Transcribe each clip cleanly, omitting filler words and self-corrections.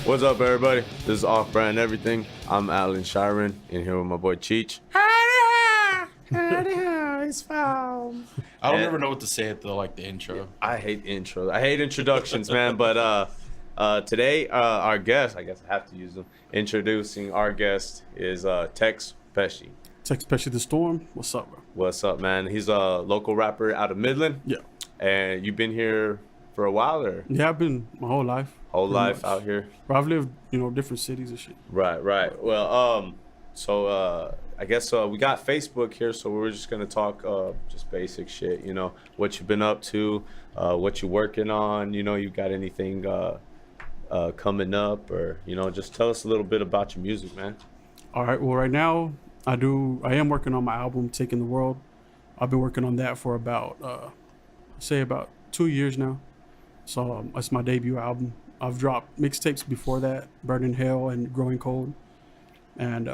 What's up, everybody? This is Off Brand Everything. I'm Alan Shiren, in here with my boy Cheech. It's found. I don't ever know what to say at the intro. I hate intros. I hate introductions, man. But today, our guest, I guess I have to use them. Introducing our guest is Texxx Pesci. Texxx Pesci the Storm. What's up, bro? What's up, man? He's a local rapper out of Midland. Yeah. And you've been here for a while, or? Yeah, I've been my whole life. Whole life much. out here. But I've lived, different cities and shit. Right. Well, so I guess we got Facebook here, so we're just gonna talk just basic shit. What you've been up to, what you're working on. You got anything coming up, or just tell us a little bit about your music, man. All right. Well, right now I am working on my album, Taking the World. I've been working on that for about 2 years now. So it's my debut album. I've dropped mixtapes before that, Burning Hell and Growing Cold. And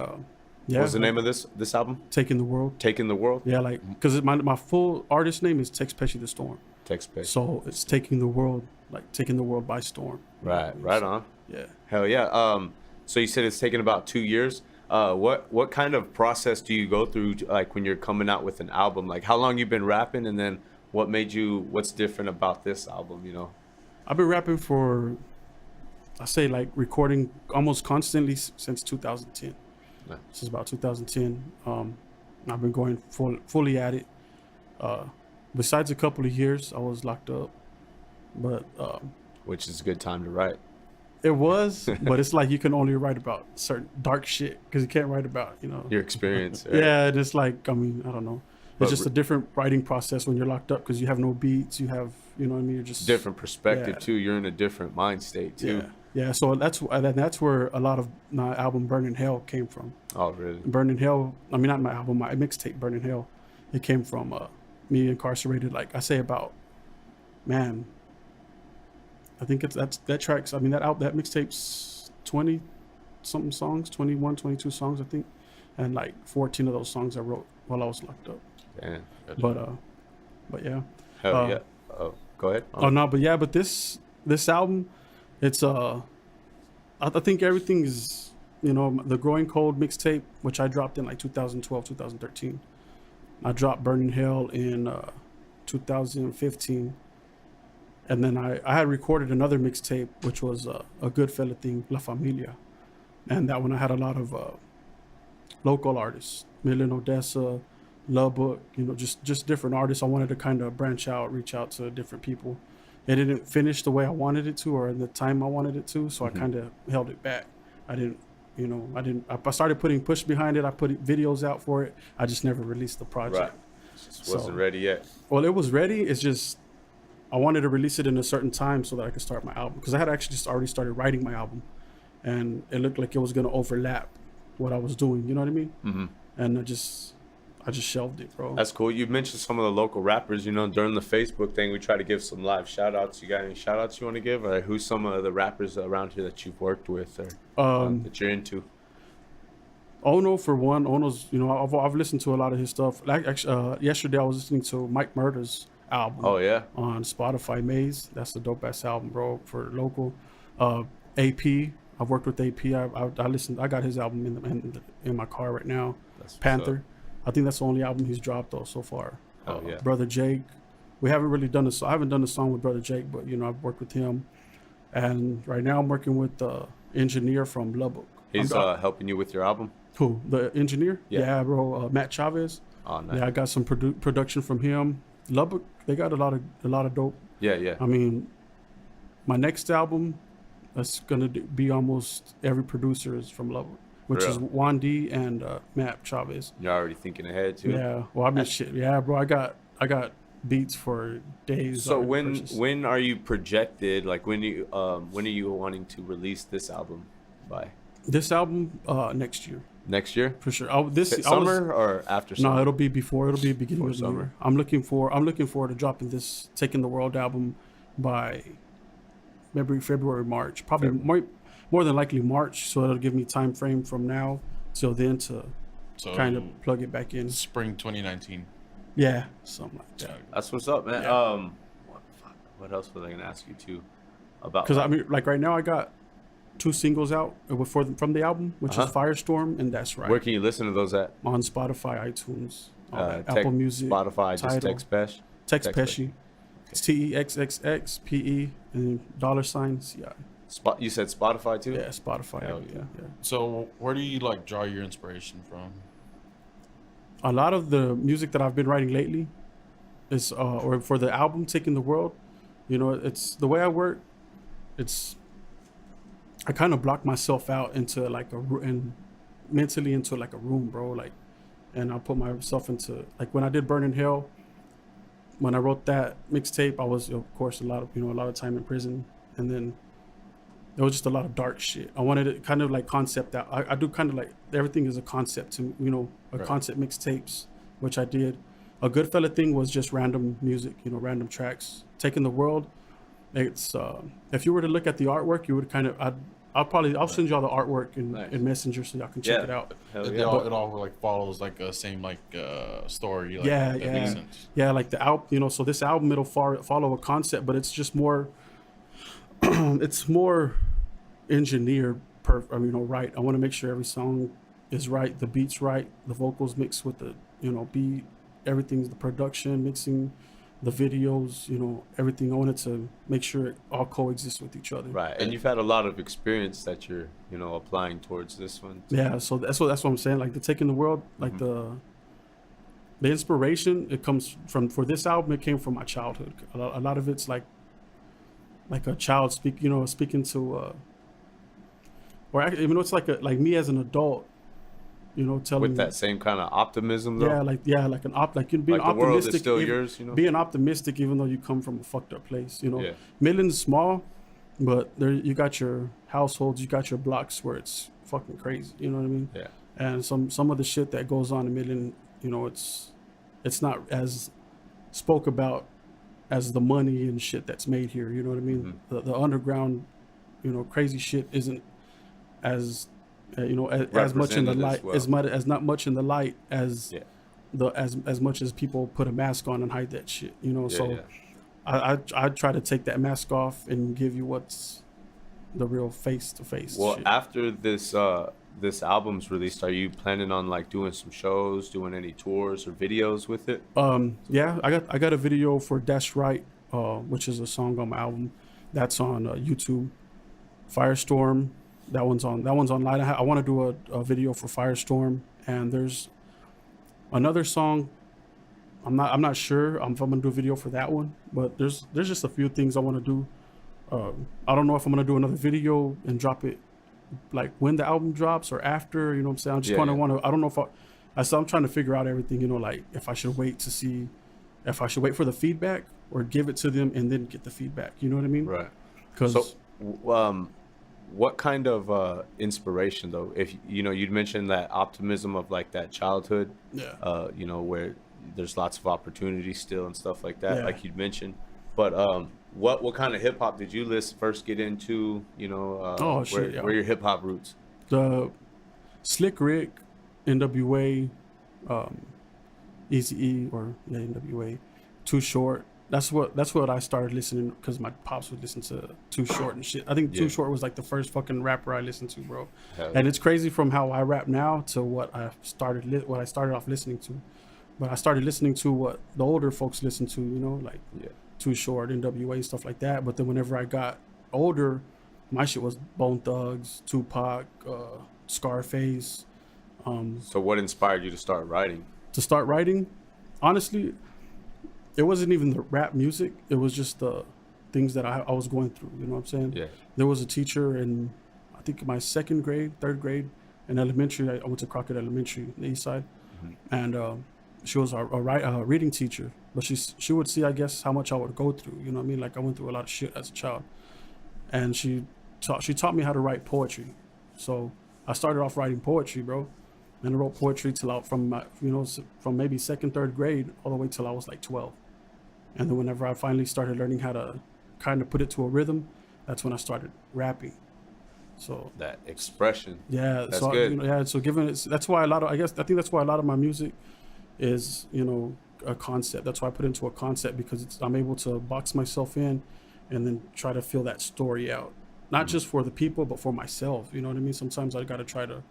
yeah. What's the name of this album? Taking the World. Taking the World? Yeah, because my full artist name is Texxx Pesci the Storm. Texxx Pesci. So it's Taking the World, taking the world by storm. Right on. Yeah. Hell yeah. So you said it's taken about 2 years. What kind of process do you go through, when you're coming out with an album? How long you been rapping, and then what's different about this album, I've been rapping for, I say recording almost constantly since 2010. Nice. Since about 2010. I've been going fully at it. Besides a couple of years, I was locked up. But which is a good time to write. it was, but it's you can only write about certain dark shit because you can't write about, your experience. Right? Yeah, and it's I don't know. It's just a different writing process when you're locked up because you have no beats. You have, you're just different perspective too. You're in a different mind state too. Yeah. So that's where a lot of my album Burning Hell came from. Oh, really? Burning Hell. I mean, not my album, my mixtape Burning Hell. It came from me incarcerated. I say about, man. I think that tracks. I mean, that mixtape's 20 something songs, 21, 22 songs, I think, and 14 of those songs I wrote while I was locked up. Damn. But yeah. Hell yeah. Oh, go ahead. Oh no, but this album, it's I think everything is, the Growing Cold mixtape, which I dropped in 2012, 2013. I dropped Burning Hell in 2015, and then I had recorded another mixtape, which was a Goodfella thing, La Familia, and that one I had a lot of local artists, Midland, Odessa, Lubbock, just different artists. I wanted to kind of branch out, reach out to different people. It didn't finish the way I wanted it to, or in the time I wanted it to, so I kind of held it back. I started putting push behind it. I put videos out for it. I just never released the project. Right. Just wasn't ready yet. Well, it was ready. It's just I wanted to release it in a certain time so that I could start my album, because I had actually just already started writing my album, and it looked like it was going to overlap what I was doing. You know what I mean? Mm-hmm. And I just shelved it, bro. That's cool. You mentioned some of the local rappers. During the Facebook thing, we try to give some live shout outs. You got any shout outs you want to give? Or who's some of the rappers around here that you've worked with, or that you're into? Ono, for one. Ono's, I've listened to a lot of his stuff. Yesterday I was listening to Mike Murda's album. Oh yeah. On Spotify, Maze. That's a dope ass album, bro, for local. AP. I've worked with AP. I listened. I got his album in my car right now. That's Panther. I think that's the only album he's dropped though so far. Oh yeah. Brother Jake. We haven't really done this. I haven't done a song with Brother Jake, but I've worked with him. And right now I'm working with the engineer from Lubbock. He's helping you with your album? Who? The engineer? Yeah, bro. Matt Chavez. Oh, nice. Yeah, I got some production from him. Lubbock, they got a lot of dope. Yeah. I mean, my next album, that's gonna be almost every producer is from Lubbock, which is Juan D and Matt Chavez. You're already thinking ahead too. Yeah. Well, I mean, shit. Yeah, bro. I got beats for days. So when are you projected? When are you wanting to release this album by? This album next year. Next year? For sure. Summer or after summer? No, it'll be before. It'll be beginning of summer. Year. I'm looking forward to dropping this Taking the World album by maybe February, March. Probably more than likely March. So it'll give me time frame from now till then to kind of plug it back in. Spring 2019. Yeah, something like that. That's what's up, man. Yeah. What else was I gonna ask you too about? Because I mean, right now I got two singles out from the album, which is Firestorm and That's Right. Where can you listen to those at? On Spotify, iTunes, all that. Tech- Apple Music, Spotify, just Tidal. Texxx Pesci. Texxx Pesci. It's TEXXXPE and $CI. You said Spotify too? Yeah, Spotify. Hell Yeah. So where do you like draw your inspiration from? A lot of the music that I've been writing lately is, or for the album Taking the World, you know, it's the way I work. I kind of block myself out into like and mentally into like a room, bro. Like, and I put myself into like when I did Burn in Hell. When I wrote that mixtape, I was, of course, a lot of time in prison, and then there was just a lot of dark shit. I wanted it kind of like concept out. I do kind of like everything is a concept to, you know, concept mixtapes, which I did. A Goodfella thing was just random music, you know, random tracks. Taking the World, it's if you were to look at the artwork, you would kind of I'll send y'all the artwork in Messenger so y'all can check it out. Hell It yeah. all like follows like a same like story. Like, Yeah, that makes sense. yeah. Like the album, you know. So this album, it'll follow a concept, but it's just more. It's more engineered. Right. I want to make sure every song is right, the beat's right, the vocals mixed with the, you know, beat, everything's the production, mixing, the videos, you know, everything. I wanted to make sure it all coexists with each other. Right, and you've had a lot of experience that you're, you know, applying towards this one. Yeah, so that's what I'm saying. Like the Taking the World, like the inspiration, it comes from, for this album, it came from my childhood. A lot of it's like a child speaking to, or actually, even though it's like me as an adult, you know, telling With that same kind of optimism, though. like you know, being Like the world optimistic. is still even, yours, you know. being optimistic, even though you come from a fucked up place, you know. Yeah. Midland's small, but there you got your households, you got your blocks where it's fucking crazy. You know what I mean? Yeah. And some of the shit that goes on in Midland, you know, it's not as spoke about as the money and shit that's made here. You know what I mean? Mm-hmm. The underground, you know, crazy shit isn't as you know, as much in the light, as not much in the light as as much as people put a mask on and hide that shit, you know. I try to take that mask off and give you what's the real face to face. Well, after this this album's released, are you planning on like doing some shows, doing any tours or videos with it? Yeah, I got a video for That's Right, which is a song on my album. That's on YouTube. Firestorm. That one's online. I want to do a video for Firestorm, and there's another song. I'm not sure if I'm gonna do a video for that one, but there's just a few things I want to do. I don't know if I'm gonna do another video and drop it like when the album drops or after. You know what I'm saying? I just want to. I don't know if I'm trying to figure out everything. You know, like if I should wait for the feedback or give it to them and then get the feedback. You know what I mean? Right. Because what kind of inspiration, though, if you know, you'd mentioned that optimism of like that childhood, you know, where there's lots of opportunities still and stuff like that, like you'd mentioned, but what kind of hip hop did you first get into, you know, where your hip hop roots? The Slick Rick, NWA, Eazy-E, or NWA, Too Short. That's what I started listening, because my pops would listen to Too Short and shit. I think Too Short was like the first fucking rapper I listened to, bro. And it's crazy from how I rap now to what I started off listening to. But I started listening to what the older folks listen to, you know, like Too Short, NWA, stuff like that. But then whenever I got older, my shit was Bone Thugs, Tupac, Scarface. So what inspired you to start writing? Honestly, it wasn't even the rap music. It was just the things that I was going through. You know what I'm saying? Yeah. There was a teacher in, I think, my third grade in elementary. I went to Crockett Elementary, the east side. And she was a reading teacher. But she would see, I guess, how much I would go through. You know what I mean? Like, I went through a lot of shit as a child. And she taught me how to write poetry. So I started off writing poetry, bro. And I wrote poetry from maybe second, third grade all the way till I was like 12. And then whenever I finally started learning how to kind of put it to a rhythm, that's when I started rapping. So that expression. Yeah, that's so good. So that's why I think that's why a lot of my music is, you know, a concept. That's why I put it into a concept, because I'm able to box myself in and then try to feel that story out. not just for the people, but for myself. You know what I mean? Sometimes I got to try to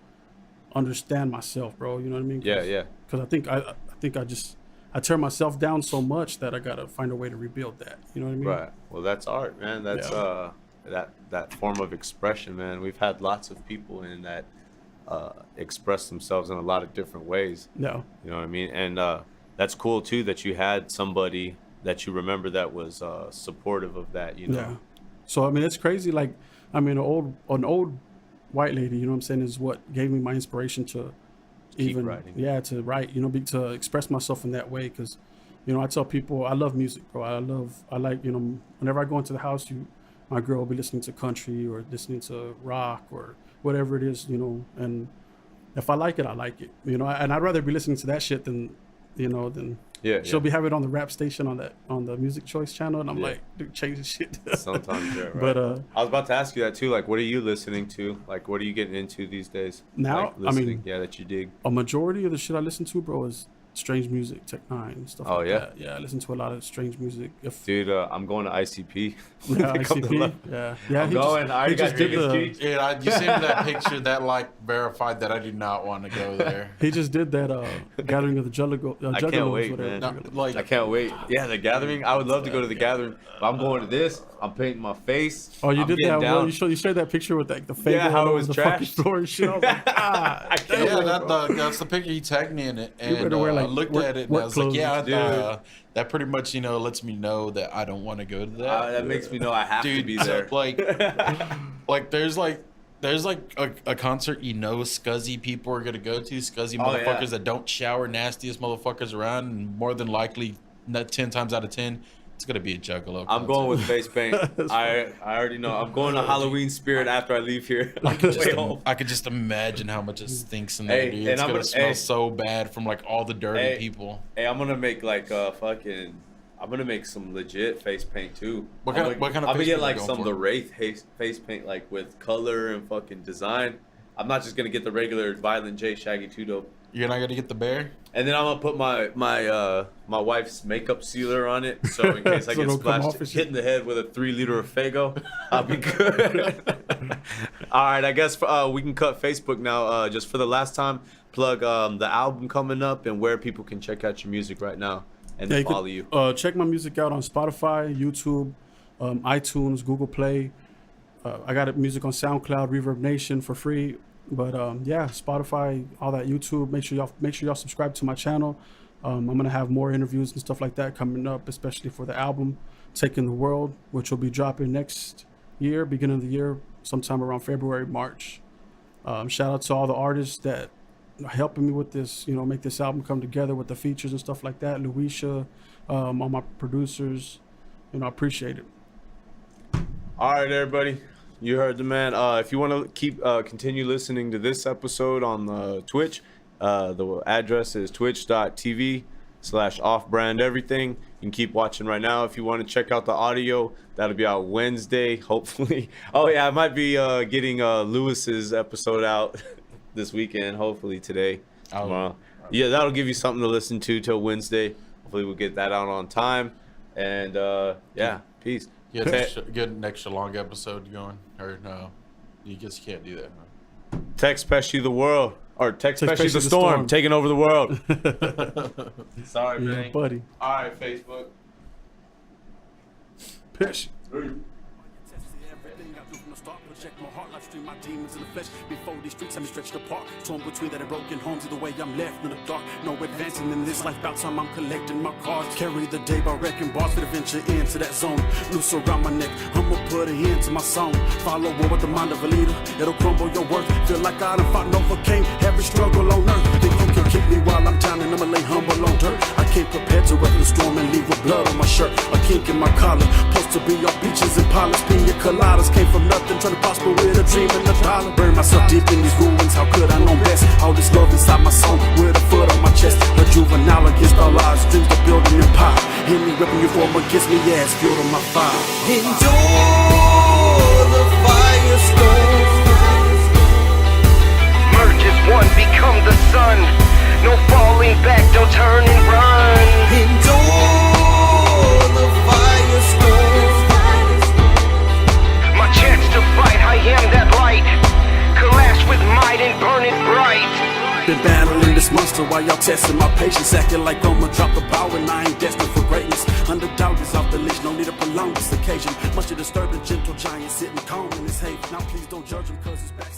understand myself, bro. You know what I mean? Yeah. Because I think I tear myself down so much that I got to find a way to rebuild that. You know what I mean? Right. Well, that's art, man. That's that form of expression, man. We've had lots of people in that express themselves in a lot of different ways. Yeah. You know what I mean? And that's cool too that you had somebody that you remember that was supportive of that. You know. Yeah. So I mean, it's crazy. Like, I mean, an old white lady, you know what I'm saying, is what gave me my inspiration to Keep writing. to write, you know, to express myself in that way. Because, you know, I tell people I love music, bro. I like, you know, whenever I go into the house, my girl will be listening to country or listening to rock or whatever it is, you know. And if I like it, I like it, you know. And I'd rather be listening to that shit than, you know, she'll be having it on the rap station on the Music Choice channel, and I'm like, dude, change the shit. Sometimes, yeah, right. But I was about to ask you that too. Like, what are you listening to? Like, what are you getting into these days? Now, like, listening, that you dig. A majority of the shit I listen to, bro, is strange music, Texxx stuff like that. Yeah, I listen to a lot of strange music. Dude, I'm going to ICP. Yeah, ICP. Yeah. I'm going. I already got tickets. Yeah, you sent me that picture that like verified that I do not want to go there. He just did that gathering of the I can't wait, man. I can't wait. Yeah, the gathering. I would love to go to the gathering. But I'm going to this. I'm painting my face. Oh, you I'm did that? Down. Well, you shared that picture with like the fake how it was the trash. fucking floor and shit. I was like, That's the picture he tagged me in it, and better wear, like, I looked work- at it and work I was like, clothes. yeah, that pretty much, you know, lets me know that I don't want to go to that. That makes me know I have to be there. Like there's a concert, you know, scuzzy people are gonna go to, scuzzy motherfuckers that don't shower, nastiest motherfuckers around, and more than likely, 10 times out of 10, it's gonna be a Juggalo concert. I'm going with face paint. I already know. I'm going to Halloween Spirit after I leave here. I could just imagine how much it stinks in there, dude. It's gonna smell so bad from like all the dirty people. Hey, I'm gonna make like I'm gonna make some legit face paint too. What kind of I'm gonna face get paint like you going some of for? the Wraith face paint, like with color and fucking design. I'm not just gonna get the regular Violent J Shaggy 2 Dope. You're not gonna get the bear? And then I'm gonna put my wife's makeup sealer on it, so in case I So get it'll come off splashed, and hit in the head with a 3-liter of Faygo, I'll be good. All right, I guess we can cut Facebook now. Just for the last time, plug the album coming up and where people can check out your music right now and follow you. Check my music out on Spotify, YouTube, iTunes, Google Play. I got music on SoundCloud, Reverb Nation for free. But yeah, Spotify, all that, YouTube. Make sure y'all subscribe to my channel. I'm gonna have more interviews and stuff like that coming up, especially for the album Taking the World, which will be dropping next year, beginning of the year, sometime around February, March. Shout out to all the artists that are helping me with this, you know, make this album come together with the features and stuff like that. Luisha, all my producers, you know, I appreciate it. All right, everybody. You heard the man. If you want to keep continue listening to this episode on Twitch, the address is twitch.tv/offbrandeverything. You can keep watching right now. If you want to check out the audio, that'll be out Wednesday, hopefully. Oh yeah, I might be getting Lewis's episode out this weekend, hopefully today, tomorrow. Yeah, that'll give you something to listen to till Wednesday. Hopefully we'll get that out on time. And yeah, peace. Get an extra long episode going, or no? You just can't do that. Huh? Texxx Pesci the world, or Texxx Pesci the storm, taking over the world. Sorry, Yeah, man. buddy. All right, Facebook. Pesci. Check my heart, life stream, my demons in the flesh. Before these streets, I'm stretched apart. Torn between that and broken homes, either way I'm left in the dark. No advancing in this life, about time I'm collecting my cards. Carry the day by wrecking bars for the venture into that zone. Noose around my neck, I'ma put an end to my song. Follow war with the mind of a leader, it'll crumble your worth. Feel like I done fought and overcame every struggle on earth. Think you can keep me while I'm down and I'ma lay humble on dirt. I can't prepare to weather the storm and leave with blood on my shirt. A kink in my collar, supposed to be on beaches and pilots. Pina coladas, came from nothing, trying to prosper with a dream and a dollar. Burn myself deep in these ruins, how could I know best? All this love inside my soul, with a foot on my chest. A juvenile against all odds, dreams to build an empire. Hear me ripping your form against me, yeah, it's fuel to my fire. Endure the firestorm. Merge as one, become the sun. No falling back, don't turn and run. Endure the firestorm. My chance to fight. testing my patience, acting like I'ma drop the ball when I ain't destined for greatness. Underdog is off the list, no need to prolong this occasion. Much of disturbing gentle giant sitting calm in his haven. Now please don't judge him cause his back.